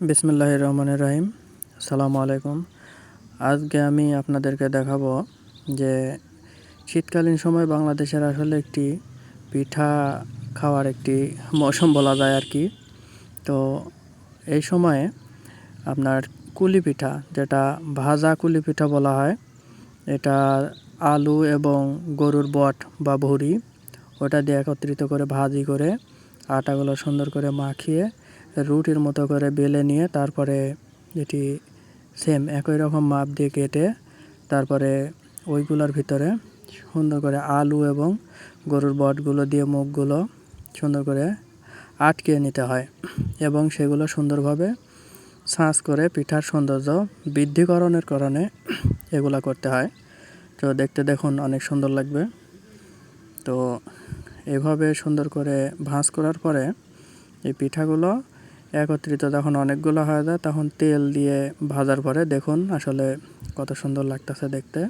বিসমিল্লাহির রহমানির রহিম। আসসালামু আলাইকুম। আজকে আমি আপনাদেরকে দেখাবো যে শীতকালীন সময় বাংলাদেশের আসলে একটি পিঠা খাওয়ার একটি মৌসুম বলা যায় আর কি। তো এই সময়ে আপনার কুলি পিঠা, যেটা ভাজা কুলি পিঠা বলা হয়, এটা আলু এবং গরুর বট বা ভুঁড়ি ওটা দিয়ে একত্রিত করে ভাজি করে আটাগুলো সুন্দর করে মাখিয়ে রুটির মতো করে বেলে নিয়ে তারপরে এটি সেম একই রকম মাপ দিয়ে কেটে তারপরে ওইগুলোর ভিতরে সুন্দর করে আলু এবং গরুর বটগুলো দিয়ে মুখগুলো সুন্দর করে আটকে নিতে হয় এবং সেগুলো সুন্দরভাবে ছাঁচ করে পিঠার সৌন্দর্য বৃদ্ধিকরণের কারণে এগুলা করতে হয়। তো দেখতে দেখুন অনেক সুন্দর লাগবে। তো এভাবে সুন্দর করে ভাঁজ করার পরে এই পিঠাগুলো একত্রিত যখন অনেকগুলো হয়ে যায় তখন তেল দিয়ে ভাজার পরে দেখুন আসলে কত সুন্দর লাগতেছে দেখতে।